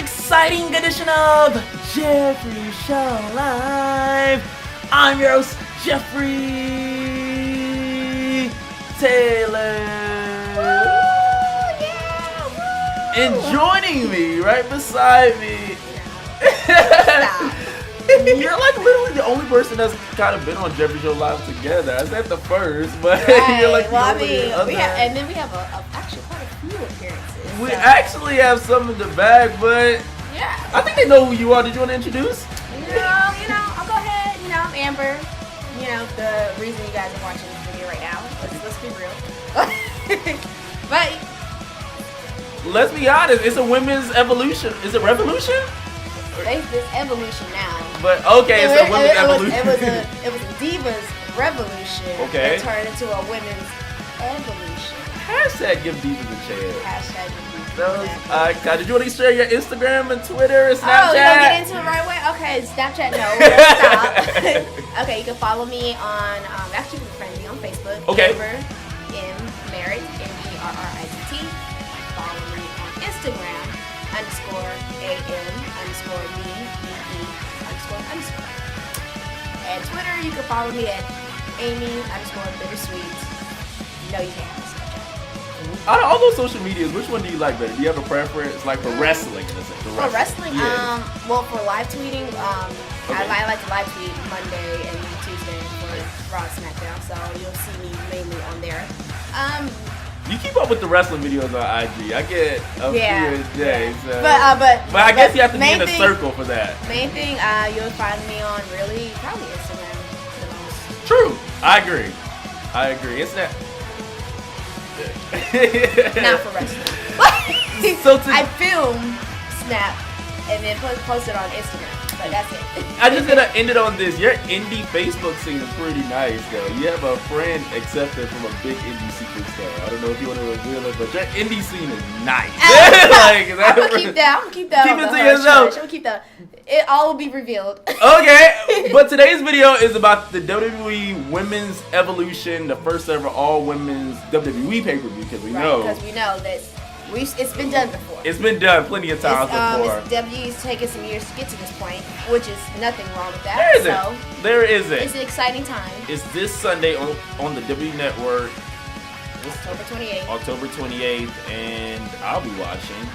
exciting edition of Jeffrey Show Live. I'm your host, Jeffrey Taylor. Woo, yeah, woo. And joining me, right beside me, you're like literally the only person that's kind of been on Jeffrey Show Live together. I said the first, but right. you're like well, the only other. And then we have actually quite a few appearances. We actually have some in the bag, but yeah, I think they know who you are. Did you want to introduce? I'll go ahead. I'm Amber. The reason you guys are watching this video right now. Let's be real. But let's be honest, it's a women's evolution. Is it revolution? It's evolution now. But okay, it's a women's evolution. It was a divas revolution. Okay. That turned into a women's evolution. Hashtag give divas a chance. Hashtag give divas a chance. Did you want to share your Instagram and Twitter and Snapchat? Oh, you don't get into it right away? Okay, Snapchat, no. Let's stop. Okay, you can follow me on, actually you can friend me on Facebook. Okay. Amber M. Merritt, M-E-R-R-I-T-T. Follow me on Instagram, _AM_BEE__. And Twitter, you can follow me at Amy_Bittersweet. No, you can't. Out of all those social medias, which one do you like better? Do you have a preference, like for wrestling? For wrestling, yeah. Well, for live tweeting, okay. I like to live tweet Monday and Tuesday for Raw and SmackDown, so you'll see me mainly on there. You keep up with the wrestling videos on IG. I get a few a day. Yeah. So. But I guess you have to be in a circle for that. Main thing, you'll find me on probably Instagram the most. True. I agree. It's that. Not for wrestling. I film, snap, and then post it on Instagram. But that's it. I just gonna end it on this. Your indie Facebook scene is pretty nice, though. You have a friend accepted from a big indie superstar. I don't know if you want to reveal it, but your indie scene is nice. I'm gonna keep that. Keep it to yourself. She'll keep that. It all will be revealed. Okay, but today's video is about the WWE Women's Evolution, the first ever all women's WWE pay-per-view, because we know that it's been done before. It's been done plenty of times before. WWE's taken some years to get to this point, which is nothing wrong with that. There isn't. It's an exciting time. It's this Sunday on the WWE Network. October 28th, and I'll be watching.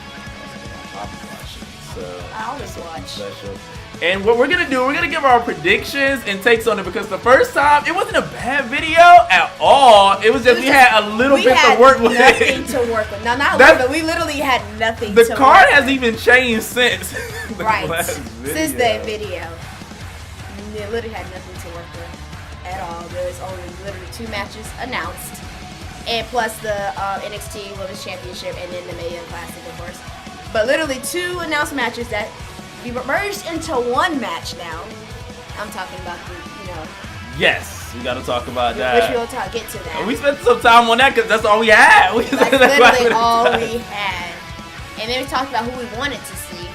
So I always watch. Special. And what we're gonna do, we're gonna give our predictions and takes on it, because the first time it wasn't a bad video at all. It was just we had a little bit to work with. Nothing to work with. No, not but we literally had nothing. The card has even changed since the last video. Since that video. It literally had nothing to work with at all. There's only literally 2 matches announced, and plus the NXT Women's Championship and then the Mania Classic, of course. But literally 2 announced matches that we merged into one match now. I'm talking about Yes, we gotta talk about that. Which we'll get to that. And we spent some time on that because that's all we had. That's literally all we had. And then we talked about who we wanted to see.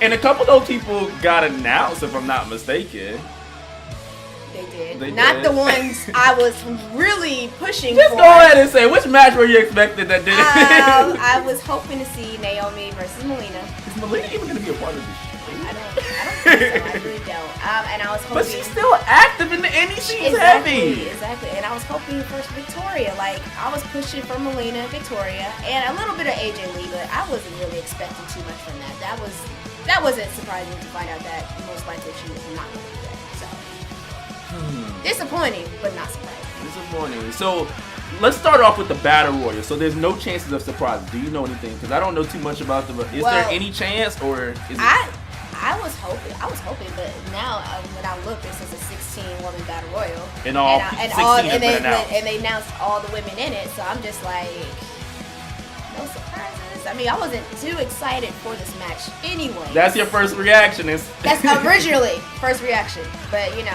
And a couple of those people got announced, if I'm not mistaken. They did. Not the ones I was really pushing for. Just go ahead and say, which match were you expecting that didn't? I was hoping to see Naomi versus Melina. Is Melina even going to be a part of this show? I don't think so. I really don't. And I was hoping. But she's still active in the indie. She's heavy. Exactly. And I was hoping for Victoria. Like, I was pushing for Melina, Victoria, and a little bit of AJ Lee, but I wasn't really expecting too much from that. That wasn't surprising to find out that most likely she was not going to do that. So. Disappointing, but not surprising. Disappointing. So, let's start off with the Battle Royal. So, there's no chances of surprise. Do you know anything? Because I don't know too much about them. Is there any chance, or is it? I was hoping, but now when I look, this is a 16-woman Battle Royal, and they announced all the women in it. So I'm just like, no surprises. I mean, I wasn't too excited for this match anyway. That's your first reaction, That's originally first reaction, but you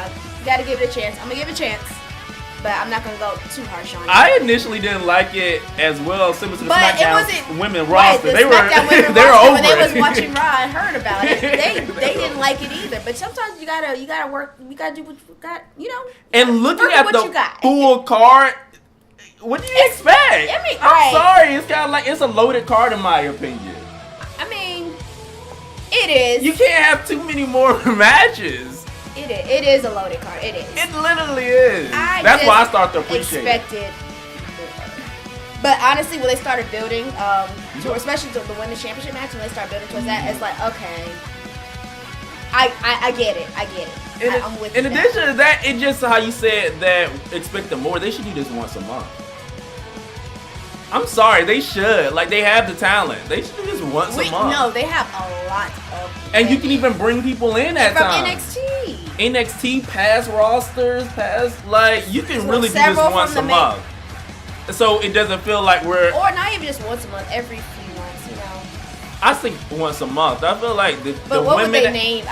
gotta give it a chance. I'm gonna give it a chance, but I'm not gonna go too harsh on it. I initially didn't like it as well, similar to the SmackDown women roster. They were over. When they was watching Raw and heard about it, they didn't like it either. But sometimes you gotta work. You gotta do what you got. And looking at the full card, what do you expect? I'm sorry, it's kind of like it's a loaded card in my opinion. I It is. You can't have too many more matches. It is a loaded card. It is. It literally is. That's why I start to appreciate it. But honestly, when they started building, especially the women's championship match, when they started building towards that, it's like, okay, I get it. I'm with you. In addition to that, it just how you said that expecting more. They should do this once a month. I'm sorry, they should. Like, they have the talent. They should do this once a month. No, they have a lot of. And you can even bring people in at from times. NXT. NXT, past rosters, you can really do this once a month. So it doesn't feel like we're... Or not even just once a month, every few months, you know. I think once a month. I feel like the But what women... would they name?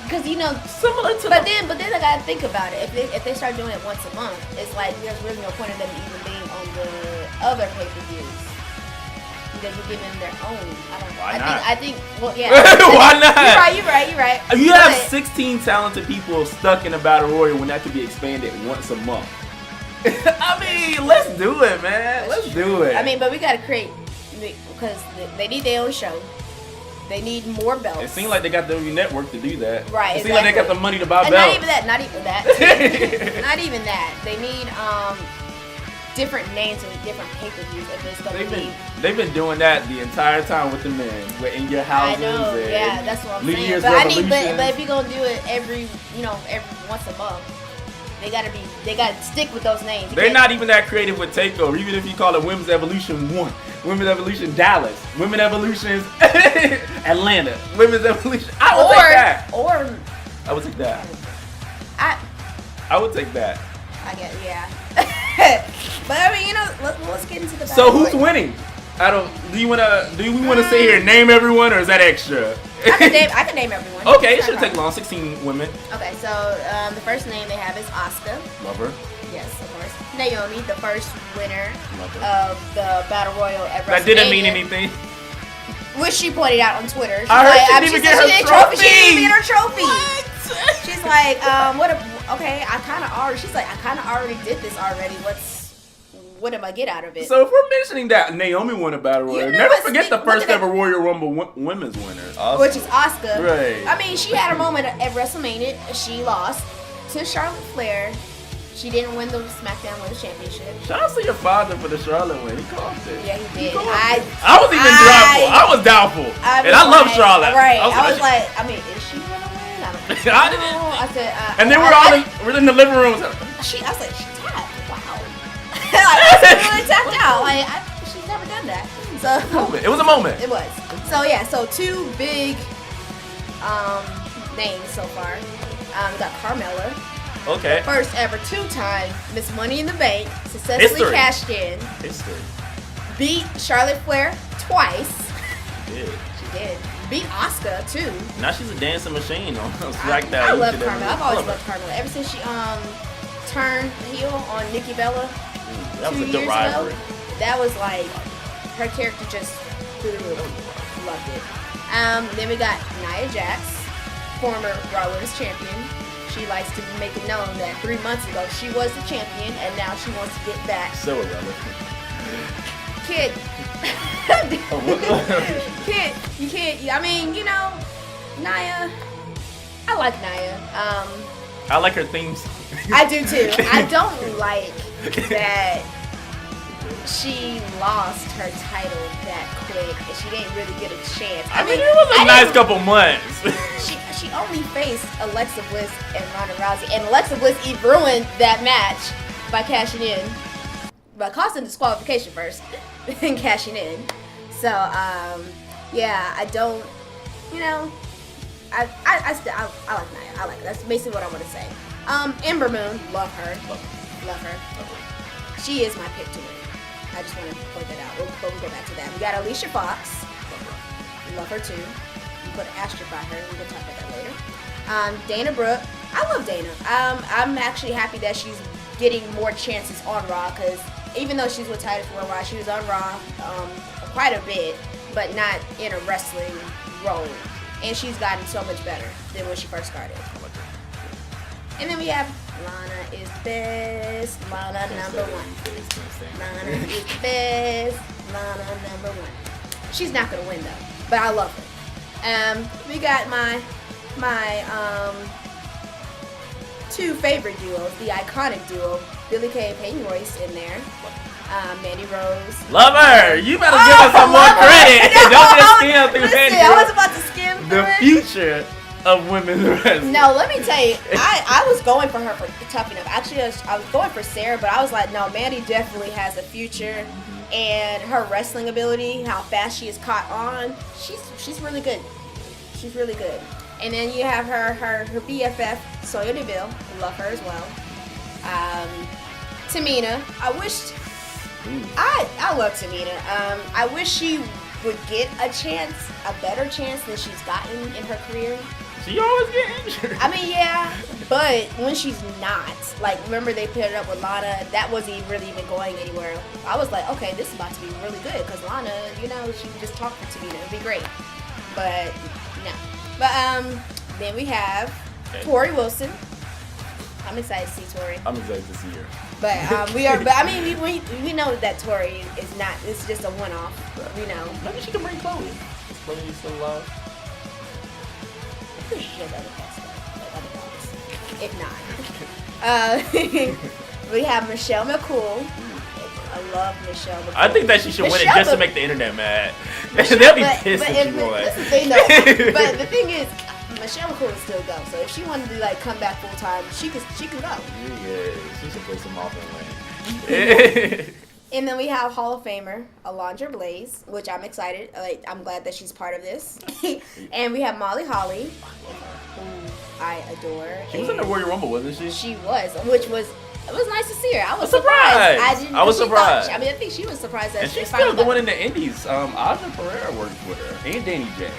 Because, you know... Similar to But then I gotta think about it. If they start doing it once a month, it's like there's really no point in them even being on the other pay-per-views. Because you're giving them their own. I don't know. Why not? I think well, yeah. Why not? You're right. You have 16 talented people stuck in a battle royal when that could be expanded once a month. I mean, let's do it, man. Let's do it. I mean, but we gotta create, because they need their own show. They need more belts. It seems like they got the network to do that. Right. It seems like they got the money to buy and belts. Not even that. Not even that. They need different names and different pay-per-views if it's gonna be. They've been doing that the entire time with the men. We're in your houses. I know. And Yeah, that's what I'm New saying. Year's But Revolution. but if you're gonna do it every once a month, they gotta stick with those names. They're not even that creative with TakeOver, even if you call it Women's Evolution 1, Women's Evolution Dallas, Women's Evolution Atlanta, Women's Evolution. I would take that. I would take that. I would take that. I guess, yeah. But I mean, let's get into the battle. So who's winning? Do we want to sit here and name everyone, or is that extra? I can name everyone. Okay, it shouldn't take long. 16 women. Okay, so the first name they have is Asuka. Love her. Yes, of course. Naomi, the first winner of the Battle Royal at WrestleMania. That didn't mean anything. Which she pointed out on Twitter. I heard she didn't even get her trophy. She didn't even get her trophy. What? She's like, I kind of already did this already. What am I get out of it? So if we're mentioning that Naomi won a battle royal, never forget the first ever Royal Rumble women's winner, which is Asuka. Right. I mean, she had a moment at WrestleMania. She lost to Charlotte Flair. She didn't win the SmackDown Women's Championship. Shout out to your father for the Charlotte win. He called it. Yeah, he did. I was even doubtful. I was doubtful. And I love Charlotte. Right. I was like, is she gonna win? I don't know. I didn't. I said. And then we're in the living room. I was like, she tapped. Wow. Like, really tapped out. Like, she's never done that. So it was a moment. It was. So yeah. So two big names so far. We got Carmella. Okay. First ever two-time Miss Money in the Bank, successfully cashed in. History. Beat Charlotte Flair twice. She did. Beat Asuka too. Now she's a dancing machine on SmackDown. I love Carmella. I've always loved Carmella. Ever since she turned heel on Nikki Bella. That was a good rivalry. That was like her character just loved it. Then we got Nia Jax, former Raw Women's Champion. She likes to make it known that 3 months ago she was the champion and now she wants to get back. So irrelevant. Kid. Kid, you can't. I mean, Nia. I like Nia. I like her themes. I do too. I don't like that she lost her title that quick and she didn't really get a chance. I mean, it was a nice couple months. She only faced Alexa Bliss and Ronda Rousey, and Alexa Bliss ruined that match by cashing in, by costing disqualification first, and cashing in. So, yeah, I don't, I like Nia. I like her. That's basically what I want to say. Ember Moon, love her. Love her. She is my pick to win. I just want to point that out. We'll go back to that. We got Alicia Fox. Love her too. We put an asterisk by her. We're going to talk about that later. Dana Brooke. I love Dana. I'm actually happy that she's getting more chances on Raw because even though she's with Titus for a while, she was on Raw quite a bit, but not in a wrestling role. And she's gotten so much better than when she first started. And then we have Lana is best. Lana number one. Lana is best. Lana number one. She's not gonna win though, but I love her. We got my two favorite duos, the iconic duo, Billie Kay and Peyton Royce in there. Mandy Rose. Love her. You better give us some more credit. No, Don't just skim through Mandy I Rose. was about to skim through The future of women's wrestling. No, let me tell you, I was going for her for Tough Enough. Actually, I was going for Sarah, but I was like, no, Mandy definitely has a future, and her wrestling ability, how fast she is caught on, she's really good. She's really good. And then you have her BFF, Sonya Deville. Love her as well. Tamina. I love Tamina. I wish she would get a better chance than she's gotten in her career. She always get injured. I mean, yeah, but when she's not, like, remember they paired up with Lana, that wasn't really even going anywhere. I was like, okay, this is about to be really good, because Lana, you know, she can just talk to Tamina. It'd be great. But, no. But, then we have Torrie Wilson. I'm excited to see Torrie. I'm excited to see her. But we know that Torrie is not. It's just a one-off. We know. Maybe she can bring Chloe. Is Chloe still alive? I'm pretty sure that if not, we have Michelle McCool. I love Michelle McCool. I think that she should win it just to make the internet mad. They'll be pissed if she won. That's the thing, though. But the thing is, Michelle McCool will still go. So if she wanted to like come back full time, she can go. Yeah, she should play some off and win. And then we have Hall of Famer Alundra Blayze, which I'm excited. Like, I'm glad that she's part of this. And we have MollyHolly, who I adore. She was in the Royal Rumble, wasn't she? She was, which was. It was nice to see her. I was surprised. I was surprised. I think she was surprised that and she she's still going in the Indies. Asuka Pereira worked with her, and Danny J.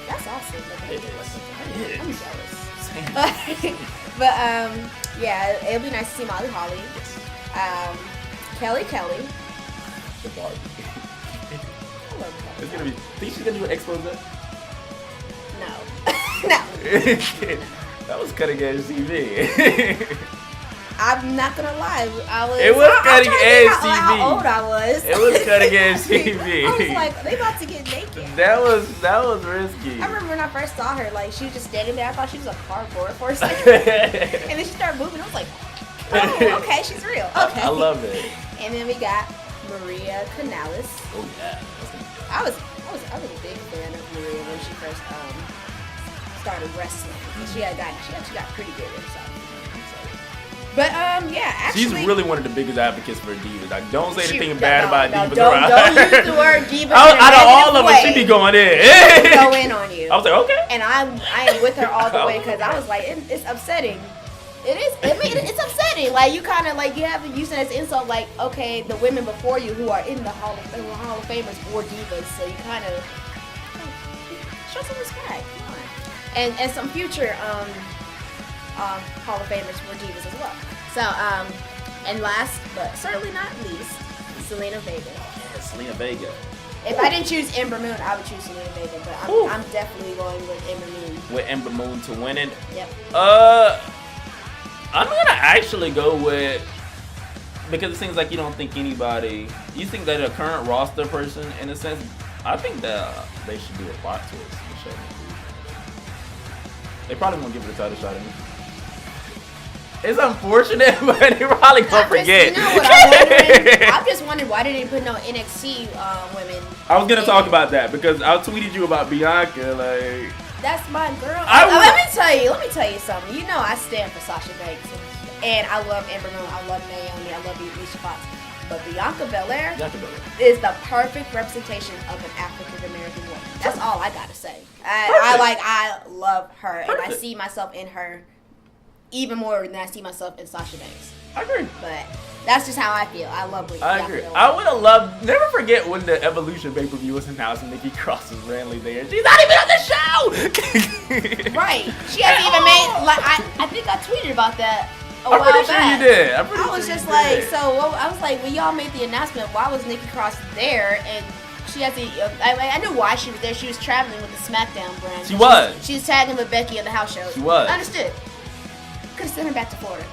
That's awesome. I'm jealous. Same. But yeah, it'll be nice to see MollyHolly. Kelly. The Barbie. I love Kelly. It's gonna be. Think she's gonna do an expose? No. That was cutting edge TV. I'm not gonna lie. It was cutting edge TV. How old I was. It was cutting edge TV. I was like, they about to get naked. That was risky. I remember when I first saw her, like she was just standing there. I thought she was a cardboard for a second, and then she started moving. I was like, oh, okay, she's real. Okay, I love it. And then we got Maria Kanellis. Oh yeah, I was a big fan of Maria when she first started wrestling. She actually got pretty good and stuff. But yeah, actually, she's really one of the biggest advocates for divas. Like, don't say anything bad about divas. Don't use the word diva. Out of all of them, she be going in. Go in on you. I was like, okay. And I am with her all the way because I was like, it's upsetting. It is. I mean, it's upsetting. Like you kind of like you have to use it as insult. Like, okay, the women before you who are in the Hall of Famers were divas, so you kind of show some respect. Come on. And some future Hall of Famers were divas as well. So and last but certainly not least, Zelina Vega. Yeah, Zelina Vega. If I didn't choose Ember Moon, I would choose Zelina Vega, but I'm definitely going with Ember Moon. With Ember Moon to win it. Yep. I'm gonna actually go with, because it seems like you don't think anybody. You think that a current roster person, in a sense, I think that they should do a plot twist. Michelle McCool. They probably won't give it a title shot anymore. It's unfortunate, but they probably gonna forget. You know what I'm wondering? I'm just wondering why they didn't put no NXT women. I was gonna talk about that because I tweeted you about Bianca. Like, that's my girl. Let me tell you something. You know I stand for Sasha Banks, and I love Ember Moon. I love Naomi. I love Alicia Fox. But Bianca Belair is the perfect representation of an African American woman. That's all I gotta say. I love her, and I see myself in her even more than I see myself in Sasha Banks. I agree. But that's just how I feel. I love Bianca. I agree. I would have loved. Never forget when the Evolution pay-per-view was announced and Nikki Cross was randomly there. She's not even on the show. Right. She hasn't even made. Like I think I tweeted about that. I'm pretty sure you did. I was just like, I was like, when y'all made the announcement, why was Nikki Cross there? And she had to. I knew why she was there. She was traveling with the SmackDown brand. She was. She was tagging with Becky in the house show. She was. I understood. Could have sent her back to Florida.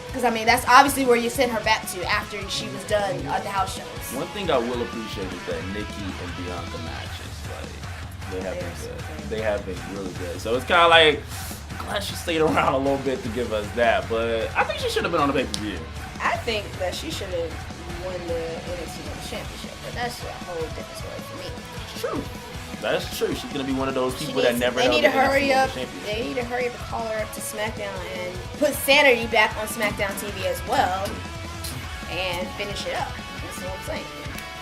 Because, I mean, that's obviously where you sent her back to after she was done at the house shows. One thing I will appreciate is that Nikki and Bianca matches. Like, They have been good. They have been really good. So it's kind of like, I'm glad she stayed around a little bit to give us that. But I think she should have been on the pay-per-view. I think that she should have won the NXT Women's Championship, but that's a whole different story for me. True. That's true. She's gonna be one of those people that never. They need to hurry up. They need to hurry up and call her up to SmackDown and put Sanity back on SmackDown TV as well, and finish it up. That's what I'm saying.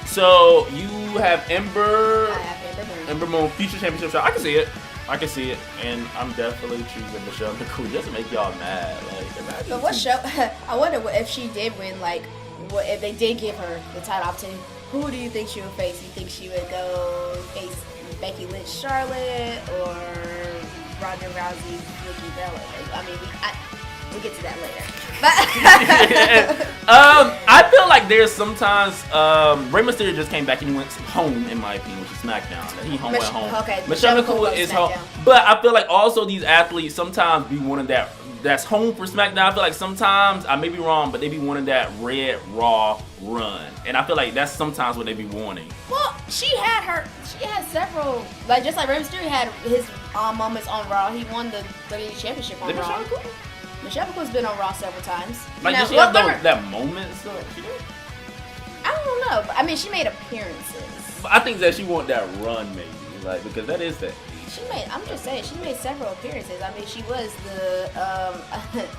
So you have Ember. I have Ember Moon. Ember Moon future championship shot. I can see it. I can see it, and I'm definitely choosing Michelle McCool just to make y'all mad. Like, imagine. But what show? I wonder if she did win. Like, what if they did give her the title opportunity? Who do you think she would face? You think she would go face Becky Lynch, Charlotte, or Ronda Rousey, Nikki Bella? I mean, we'll get to that later. But I feel like there's sometimes Rey Mysterio just came back and he went home, in my opinion, which is SmackDown. He went home. Okay, Michelle McCool is home. But I feel like also these athletes sometimes be one of that's home for SmackDown. I feel like sometimes, I may be wrong, but they be wanting that Red Raw run. And I feel like that's sometimes what they be wanting. Well, she had several, like just like Rey Mysterio had his moments on Raw. He won the WWE Championship on Raw. Michelle McCool's been on Raw several times. Like, did she have that moment? So I don't know. But, I mean, she made appearances. I think that she want that run, maybe. Like, because that is that. I'm just saying, she made several appearances. I mean, she was the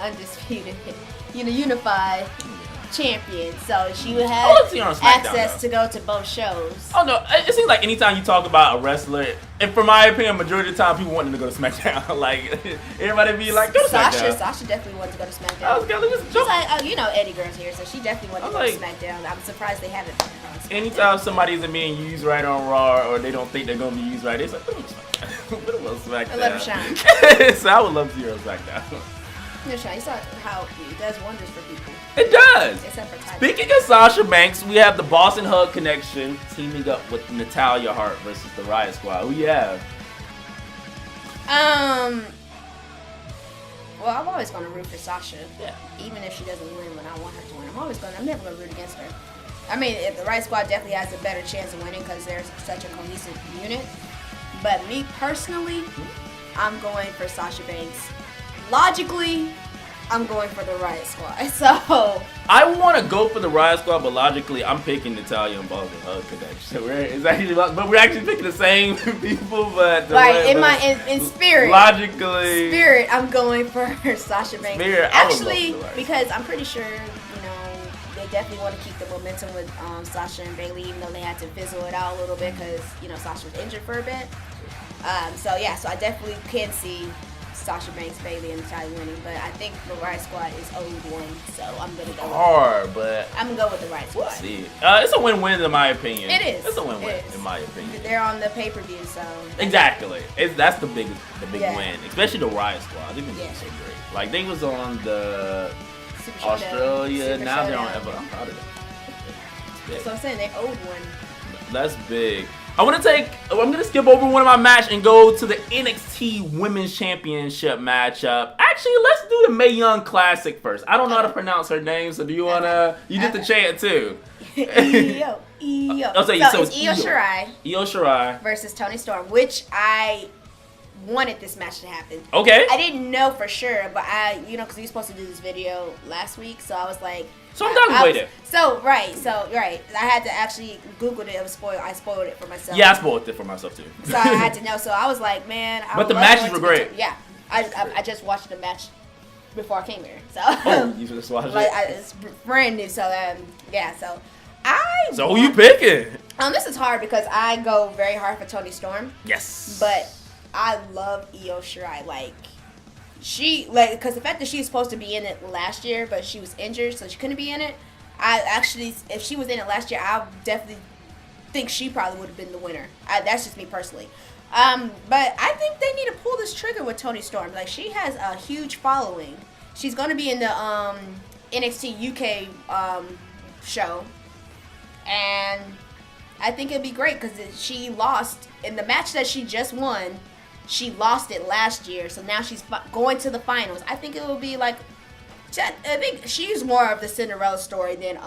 undisputed, unified champion. So she would have access to go to both shows. Oh, no. It seems like anytime you talk about a wrestler, and for my opinion, majority of the time, people want them to go to SmackDown. Like, everybody be like, go to SmackDown. Sasha definitely wanted to go to SmackDown. I was gonna just jump. She's like, Eddie Girl's here, so she definitely wanted to go to SmackDown. I'm surprised they haven't. Anytime somebody isn't being used right on Raw, or they don't think they're going to be used right, it's like, put them on SmackDown. Let her shine. So I would love to see her on SmackDown. You saw how it does wonders for people. It does. Except for Ty. Speaking of Sasha Banks, we have the Boston Hug connection teaming up with Natalya Hart versus the Riott Squad. Who you have? Well, I'm always going to root for Sasha. Yeah. Even if she doesn't win when I want her to win. I'm never going to root against her. I mean, if the Riott Squad definitely has a better chance of winning because they're such a cohesive unit. But me personally, I'm going for Sasha Banks. Logically, I'm going for the Riott Squad. So I want to go for the Riott Squad, but logically, I'm picking Natalya and Boston Hug connection. So we're actually picking the same people, but in spirit, logically, I'm going for Sasha Banks. Spirit, actually, because I'm pretty sure they definitely want to keep the momentum with Sasha and Bayley, even though they had to fizzle it out a little bit because Sasha was injured for a bit. So I definitely can see Sasha Banks, Bayley, and Natalya winning, but I think the Riott Squad is 0-1, so I'm gonna go. I'm gonna go with the Riott Squad. We'll see. It's a win-win in my opinion. It is. It's a win-win in my opinion. They're on the pay-per-view, so exactly. That's the big win, especially the Riott Squad. They've been doing so great. Like they was on the Australia. Now they're on Ever. I'm proud of them. So I'm saying they owed one. That's big. I'm gonna skip over one of my match and go to the NXT Women's Championship matchup. Actually, let's do the Mae Young Classic first. I don't know how to pronounce her name, so do you wanna? You did the chant too. Io. So it's Io Shirai. Io Shirai versus Toni Storm, which I wanted this match to happen. Okay. I didn't know for sure, but because we were supposed to do this video last week, so I was like. So I'm done with it. So right. I had to actually Google it. It was spoiled. I spoiled it for myself. Yeah, I spoiled it for myself too. So I had to know. So I was like, man. But the matches were great. Yeah, I just watched the match before I came here. So. Oh, you just watched it. It's brand new. So yeah. So So who you picking? This is hard because I go very hard for Toni Storm. Yes. But I love Io Shirai. Because the fact that she was supposed to be in it last year, but she was injured, so she couldn't be in it. If she was in it last year, I definitely think she probably would have been the winner. That's just me personally. But I think they need to pull this trigger with Toni Storm. She has a huge following. She's going to be in the NXT UK show, and I think it'd be great because she lost in the match that she just won. She lost it last year, so now she's going to the finals. I think it will be I think she's more of the Cinderella story than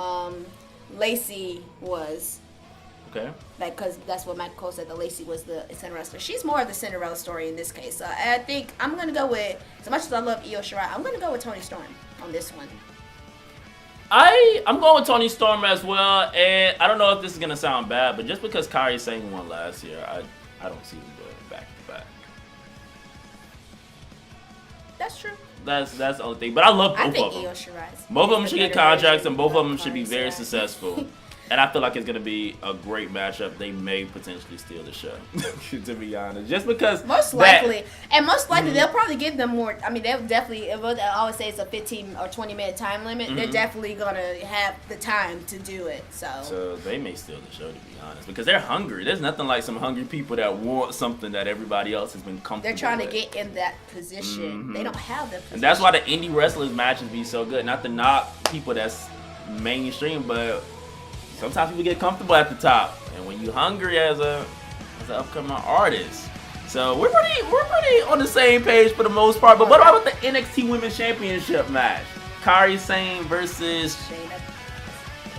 Lacey was. Okay. Like, because that's what McCool said, that Lacey was the Cinderella story. She's more of the Cinderella story in this case. So I think I'm going to go with, as much as I love Io Shirai, I'm going to go with Toni Storm on this one. I'm going with Toni Storm as well, and I don't know if this is going to sound bad, but just because Kairi Sane won last year, I don't see them going back to back. That's true. That's the only thing. But I love both of them. I think Io Shirai's. Both of them should get contracts, and both of them should be very successful. And I feel like it's going to be a great matchup. They may potentially steal the show, to be honest. Just because. Most likely. They'll probably give them more. I mean, they'll definitely, I always say it's a 15 or 20-minute time limit. They're definitely going to have the time to do it. So they may steal the show, to be honest. Because they're hungry. There's nothing like some hungry people that want something that everybody else has been comfortable They're trying with. to get in that position. They don't have the position. And that's why the indie wrestlers matches be so good. Not to knock people that's mainstream, but sometimes people get comfortable at the top, and when you're hungry as an upcoming artist, so we're pretty on the same page for the most part. But what about the NXT Women's Championship match? Kairi Sane versus Shayna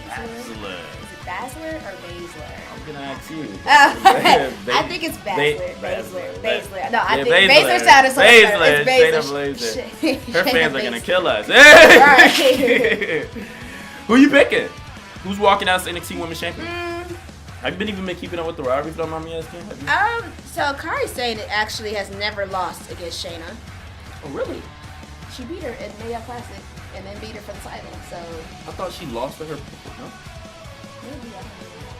Baszler. Is it Baszler or Baszler? I'm gonna ask you. I think it's Baszler. No, I think Baszler sounded so better. It's Baszler. Her fans are gonna kill us. Who you picking? Who's walking out as NXT Women's Champion? Have you been keeping up with the rivalry, if you don't mind me asking? So Kairi Sane actually has never lost against Shayna. Oh, really? She beat her in Mae Young Classic and then beat her for the title. So I thought she lost to her. No? Maybe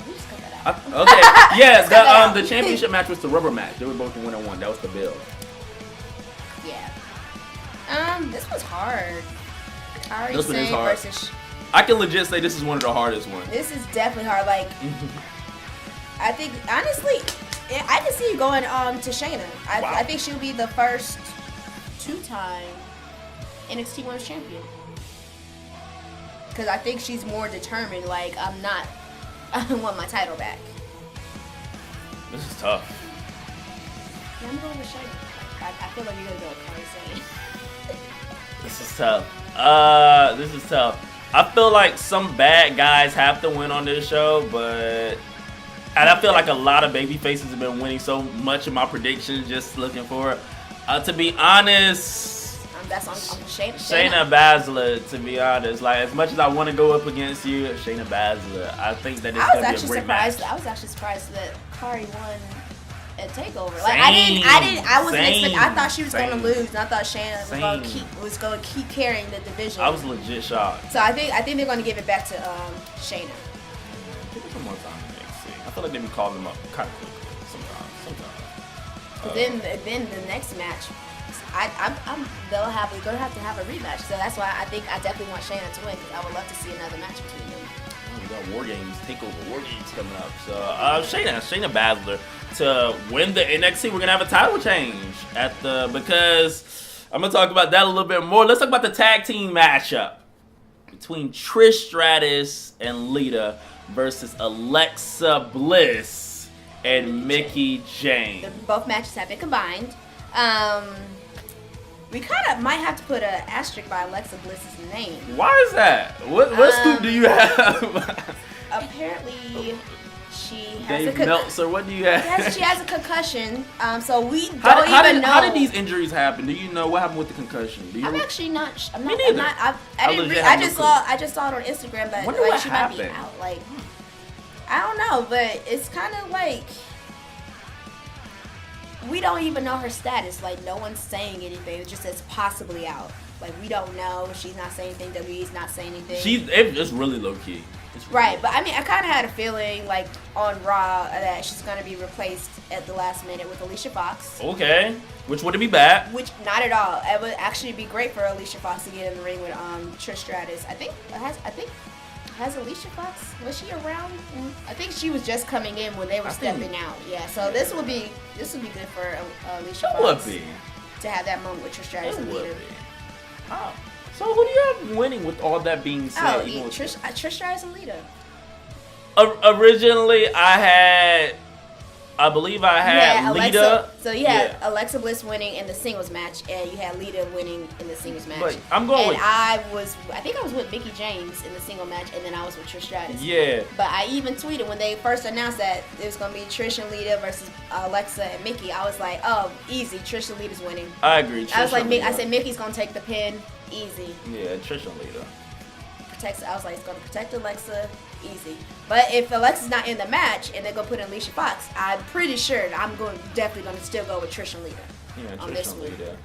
we just cut that out. Okay, yeah. The championship match was the rubber match. They were both in 1-on-1. That was the build. Yeah. This was hard. Kairi This one is Sane hard. versus. I can legit say this is one of the hardest ones. This is definitely hard. Like, I think, honestly, I can see you going to Shayna. I think she'll be the first two-time NXT Women's Champion. Because I think she's more determined. Like, I don't want my title back. This is tough. Yeah, I'm going with Shayna. I feel like you're going to go with Kairi Sane. This is tough. I feel like some bad guys have to win on this show, and I feel like a lot of baby faces have been winning so much of my predictions. Just looking for it. To be honest, that's on Shayna Baszler. To be honest, like as much as I want to go up against you, Shayna Baszler. I think that it's gonna be a great match. I was actually surprised that Kairi won at Takeover. Like I wasn't expecting. I thought she was going to lose, and I thought Shayna was going to keep carrying the division. I was legit shocked. So I think they're going to give it back to Shayna. Give it some more time to see. I feel like they be calling them up kind of quickly sometimes. But then the next match, we're going to have a rematch. So that's why I definitely want Shayna to win, because I would love to see another match between them. We got War Games, Takeover War Games coming up. So Shayna Baszler to win the NXT. We're gonna have a title change because I'm gonna talk about that a little bit more. Let's talk about the tag team matchup between Trish Stratus and Lita versus Alexa Bliss and Micki James. Both matches have been combined. We kind of might have to put an asterisk by Alexa Bliss's name. Why is that? What scoop do you have? Apparently, she has Dave Meltzer, what do you have? Yes, she has a concussion. So we don't even know. How did these injuries happen? Do you know what happened with the concussion? I'm actually not. Me neither. I just saw it on Instagram that like she might be out. Like, I don't know, but it's kind of like we don't even know her status. Like, no one's saying anything. It just says possibly out. Like, we don't know. She's not saying anything. WWE's not saying anything. It's really low key. Right, but I mean, I kind of had a feeling, like, on Raw, that she's going to be replaced at the last minute with Alicia Fox. Okay, which wouldn't be bad. Which, not at all. It would actually be great for Alicia Fox to get in the ring with Trish Stratus. Has Alicia Fox, was she around? I think she was just coming in when they were stepping out. Yeah, so this would be good for Alicia Fox. It would be. To have that moment with Trish Stratus and Lita. Oh. So who do you have winning with all that being said? Trish Stratus and Lita. Originally, I had I believe I had Lita. So you had Alexa Bliss winning in the singles match, and you had Lita winning in the singles match. But I'm going with... I think I was with Micki James in the single match, and then I was with Trish Stratus. Yeah. But I even tweeted when they first announced that it was going to be Trish and Lita versus Alexa and Micki. I was like, oh, easy. Trish and Lita's winning. I agree. I was like, I said Micki's going to take the pin. Easy. Yeah, Trish and Lita. I was like, it's going to protect Alexa. Easy. But if Alexa's not in the match and they're going to put in Alicia Fox, I'm pretty sure definitely going to still go with Trish and Lita. Yeah, on Trish this and one. Lita.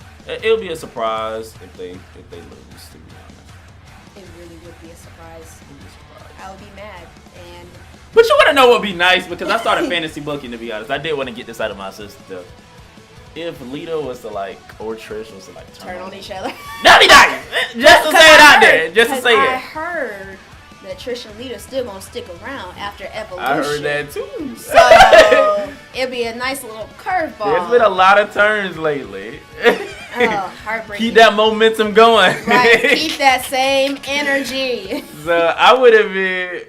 It'll be a surprise if they lose, to be honest. It really would be a surprise. I would be mad. But you want to know what would be nice? Because I started fantasy booking, to be honest. I did want to get this out of my system. If Lita was to or Trish was to turn on each other. That'd be nice. Just to say it out there. Just to say it. I heard that Trish and Lita still gonna stick around after Evolution. I heard that too. So it'll be a nice little curveball. There's been a lot of turns lately. Oh, heartbreaking. Keep that momentum going. Right. Keep that same energy. So I would have been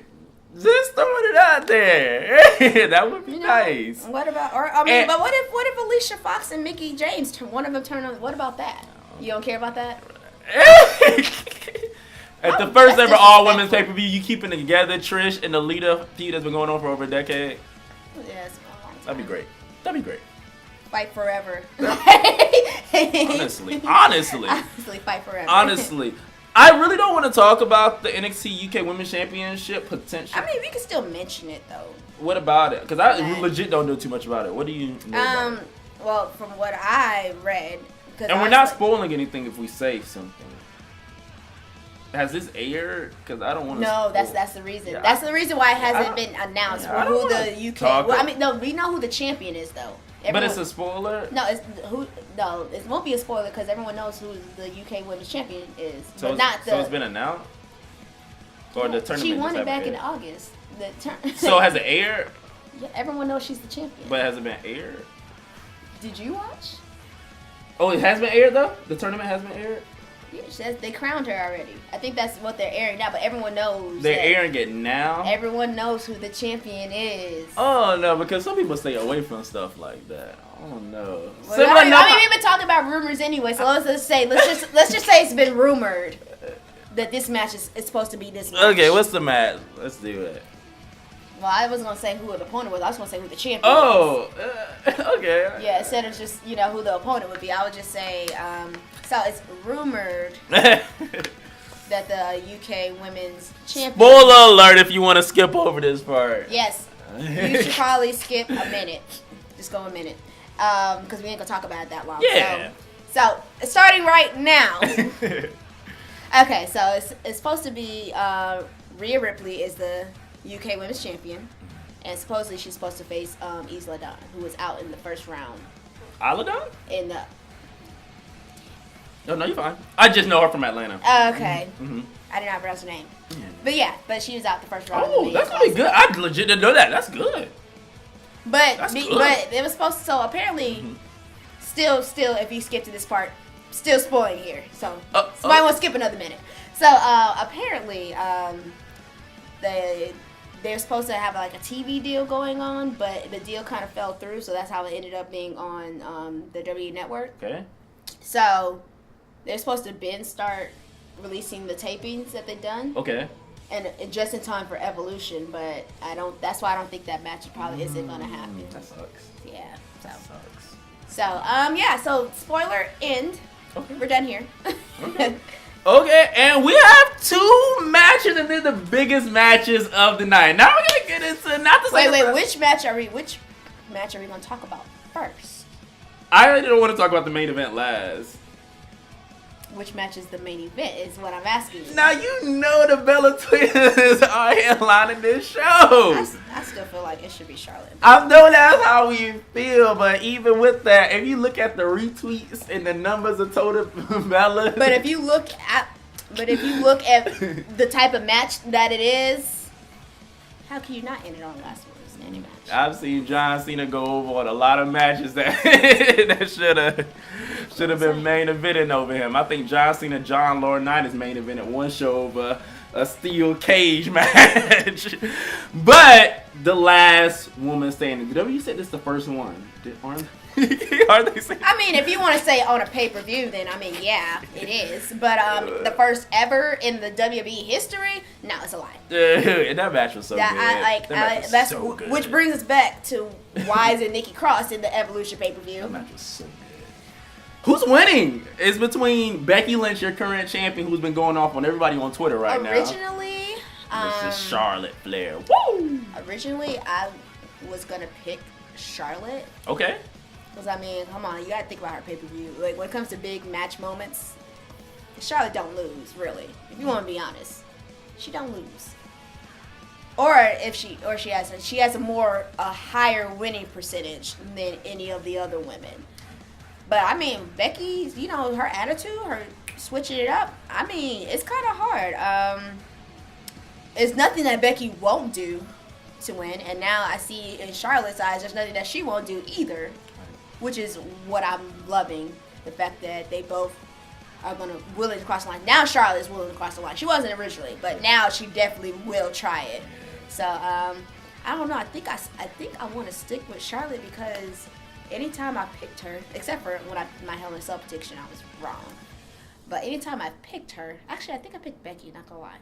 just throwing it out there. That would be nice. What about? But what if Alicia Fox and Micki James one of them turn on? What about that? You don't care about that? At the first ever all women's pay per view, you keeping it together, Trish and the Lita feud that's been going on for over a decade. Yes, that'd be great. That'd be great. Fight forever. Honestly, fight forever. Honestly, I really don't want to talk about the NXT UK Women's Championship potential. I mean, we can still mention it though. What about it? Because I legit don't know too much about it. What do you know about it? Well, from what I read, and we're not spoiling anything if we say something. Has this aired? Because I don't want to. No, that's the reason. Yeah. That's the reason why it hasn't been announced for who the UK. Well, I mean, no, we know who the champion is though. But it's a spoiler. No, it won't be a spoiler because everyone knows who the UK Women's Champion is. So, but not so it's been announced. Or the tournament. She won it back in August. So has it aired? Yeah, everyone knows she's the champion. But has it been aired? Did you watch? Oh, it has been aired though. The tournament has been aired. Yeah, they crowned her already. I think that's what they're airing now, but everyone knows. They're airing it now? Everyone knows who the champion is. Oh, no, because some people stay away from stuff like that. Oh, no. Well, I mean, we've been talking about rumors anyway, so let's just say it's been rumored that this match is supposed to be this match. Okay, what's the match? Let's do it. Well, I wasn't going to say who the opponent was. I was going to say who the champion was. Okay. Yeah, instead of just, who the opponent would be, I would just say... So it's rumored that the UK Women's Champion... Spoiler alert if you want to skip over this part. Yes. You should probably skip a minute. Just go a minute. Because we ain't going to talk about it that long. Yeah. So starting right now. Okay, so it's supposed to be... Rhea Ripley is the UK Women's Champion. And supposedly she's supposed to face Isla Dawn, who was out in the first round. Isla Dawn? In the... No, you're fine. I just know her from Atlanta. Okay. Mm-hmm. I did not pronounce her name. Yeah. But she was out the first round. Oh, that's gonna be good. I legit didn't know that. That's good. But it was supposed to. So apparently, still, if you skip to this part, still spoiling here. So somebody want to skip another minute. So apparently, they're supposed to have like a TV deal going on, but the deal kind of fell through. So that's how it ended up being on the WWE Network. Okay. So. They're supposed to start releasing the tapings that they've done. Okay. And just in time for Evolution, but that's why I don't think that match probably isn't gonna happen. That sucks. Yeah. So. That sucks. So so spoiler end. Okay. We're done here. Okay. Okay, and we have 2 matches, and they're the biggest matches of the night. Now we're gonna get into Wait, which match are we gonna talk about first? I really don't want to talk about the main event last. Which match is the main event is what I'm asking you. Now you know the Bella Twins are headlining this show. I still feel like it should be Charlotte. I know that's how we feel, but even with that, if you look at the retweets and the numbers of total Bella. But if you look at the type of match that it is, how can you not end it on last one? Any match. I've seen John Cena go over on a lot of matches that should have been main eventing over him. I think John Cena, John Laurinaitis main evented one show over a steel cage match. But the last woman standing. You said this is the first one. Aren't they saying? I mean, if you want to say on a pay-per-view, then I mean, yeah, it is. But the first ever in the WWE history, no, it's a lie. Dude, that match was so good. That's so good. Which brings us back to why is it Nikki Cross in the Evolution pay-per-view? That match was so good. Who's winning? It's between Becky Lynch, your current champion, who's been going off on everybody on Twitter right now. Originally, this is Charlotte Flair. Woo! Originally, I was gonna pick Charlotte. Okay. Because, I mean, come on, you gotta think about her pay-per-view. Like, when it comes to big match moments, Charlotte don't lose, really. If you want to be honest, she don't lose. Or she has a higher winning percentage than any of the other women. But, I mean, Becky's, you know, her attitude, her switching it up, I mean, it's kind of hard. It's nothing that Becky won't do to win. And now I see in Charlotte's eyes, there's nothing that she won't do either. Which is what I'm loving, the fact that they both are willing to cross the line. Now Charlotte is willing to cross the line. She wasn't originally, but now she definitely will try it. So I don't know. I think I want to stick with Charlotte because anytime I picked her, except for when my Hell in a Cell prediction, I was wrong. But anytime I picked her, actually I think I picked Becky. Not gonna lie.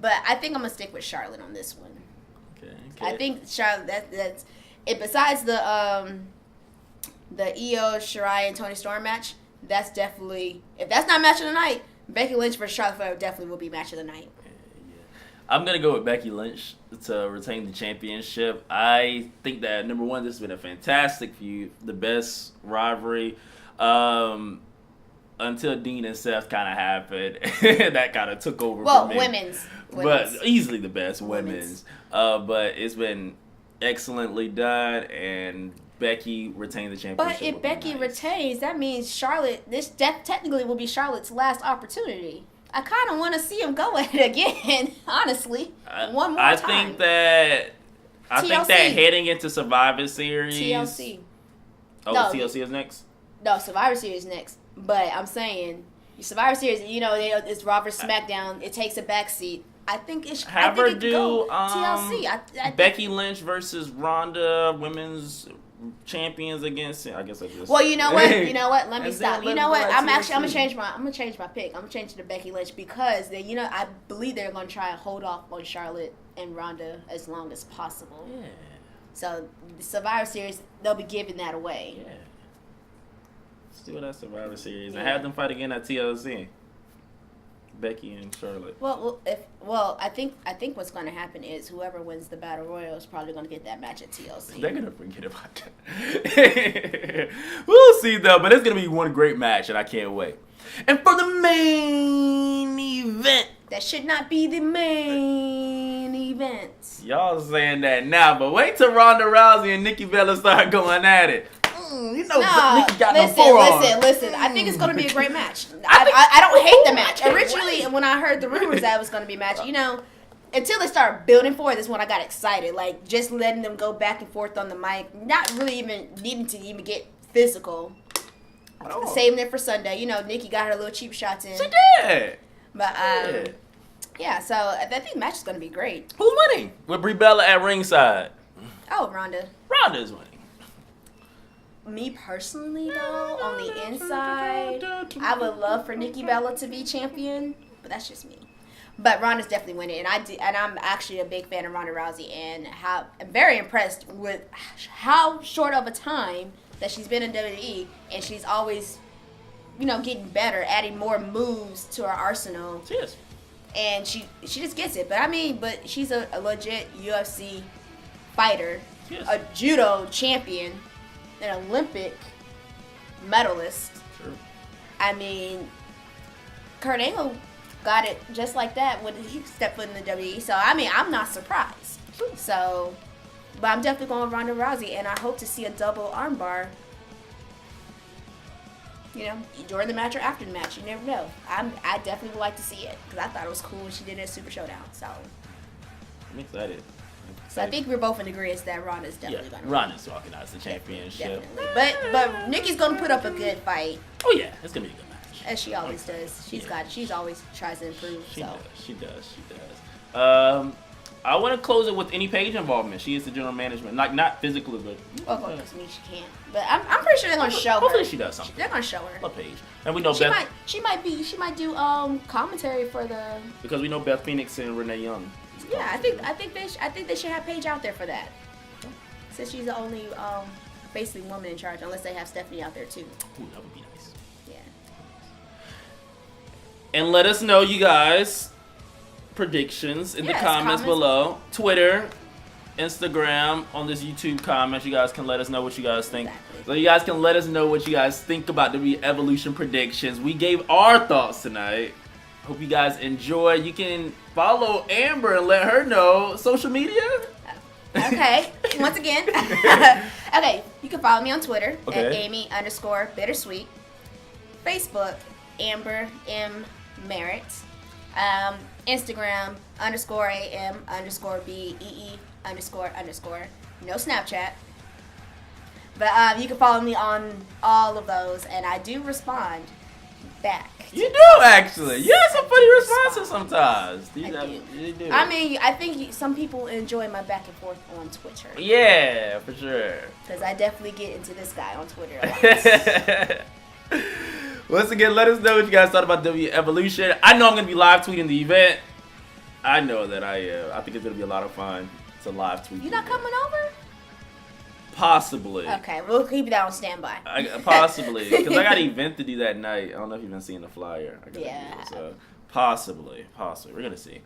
But I think I'm gonna stick with Charlotte on this one. Okay. I think Charlotte. That's. It, besides the Io, Shirari, and Toni Storm match, that's definitely, if that's not match of the night, Becky Lynch versus Charlotte Flair definitely will be match of the night. Yeah. I'm going to go with Becky Lynch to retain the championship. I think that, number one, this has been a fantastic feud, the best rivalry. Until Dean and Seth kind of happened, that kind of took over for me. Women's. But easily the best women's. But it's been excellently done, and Becky retained the championship. But if Becky retains, that means Charlotte. This technically will be Charlotte's last opportunity. I kind of want to see him go at it again. Honestly, one more time. I think that heading into Survivor Series. TLC. Oh, no, TLC is next. No, Survivor Series next. But I'm saying Survivor Series. You know, it's Raw vs. SmackDown. It takes a backseat. I think it could go TLC. Becky Lynch versus Ronda, women's champions against. I guess that's just. Well, you know what? Let me stop. You know what? I'm gonna change my pick. I'm gonna change it to Becky Lynch because I believe they're gonna try and hold off on Charlotte and Ronda as long as possible. Yeah. So the Survivor Series, they'll be giving that away. Yeah. Let's do that Survivor Series and have them fight again at TLC. Becky and Charlotte. I think what's going to happen is whoever wins the Battle Royal is probably going to get that match at TLC. They're going to forget about that. We'll see though, but it's going to be one great match, and I can't wait. And for the main event, that should not be the main event. Y'all saying that now, but wait till Ronda Rousey and Nikki Bella start going at it. Nikki got no forearm. Listen. I think it's going to be a great match. I don't hate the match. Originally, when I heard the rumors that it was going to be a match, until they started building for it, that's when I got excited. Like, just letting them go back and forth on the mic, not really even needing to even get physical. Oh. Saving it for Sunday. Nikki got her little cheap shots in. She did. But, yeah, so I think the match is going to be great. Who's winning? With Brie Bella at ringside. Oh, Ronda. Ronda is winning. Me personally, though, on the inside, I would love for Nikki Bella to be champion, but that's just me. But Ronda's definitely winning, and I'm actually a big fan of Ronda Rousey, and I'm very impressed with how short of a time that she's been in WWE, and she's always, getting better, adding more moves to her arsenal. She is. And she just gets it. But she's a legit UFC fighter, a judo champion, an Olympic medalist. Sure. Kurt Angle got it just like that when he stepped foot in the WWE. So, I'm not surprised. So, but I'm definitely going with Ronda Rousey, and I hope to see a double armbar, during the match or after the match. You never know. I definitely would like to see it because I thought it was cool when she did it at Super Showdown. So, I'm excited. So I think we're both in agreement that Ronda's definitely going to win. Ronda's walking out as the championship. Definitely. But Nikki's going to put up a good fight. Oh, yeah. It's going to be a good match. As she always does. She's always tries to improve. She does. I want to close it with any Paige involvement. She is the general management, not physically, but. Well, of course, she can't. But I'm pretty sure they're gonna show her. Hopefully, she does something. They're gonna show her. Love Paige, and we know she Beth. She might do commentary for the. Because we know Beth Phoenix and Renee Young. Yeah, I think they should have Paige out there for that. Since she's the only basically woman in charge, unless they have Stephanie out there too. Ooh, that would be nice. Yeah. And let us know, you guys, predictions in the comments below. Twitter, Instagram, on this YouTube comments. You guys can let us know what you guys think. Exactly. So you guys can let us know what you guys think about the Evolution predictions. We gave our thoughts tonight. Hope you guys enjoy. You can follow Amber and let her know. Social media? Okay, once again. Okay, you can follow me on Twitter at Amy_bittersweet. Facebook, Amber M. Merritt. Instagram, _AM_BEE__. No Snapchat. But you can follow me on all of those, and I do respond back. You do, actually. You have some funny responses sometimes. You do. I mean, I think some people enjoy my back and forth on Twitter. Yeah, for sure. Because I definitely get into this guy on Twitter a lot. Once again, let us know what you guys thought about WWE Evolution. I know I'm going to be live tweeting the event. I know that I am. I think it's going to be a lot of fun. It's a live tweet. You not coming over? Possibly. Okay, we'll keep that on standby. Possibly. Because I got an event to do that night. I don't know if you've been seeing the flyer. So possibly. We're going to see.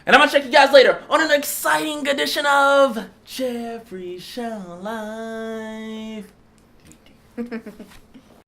And I'm going to check you guys later on an exciting edition of Jeffrey Show Live.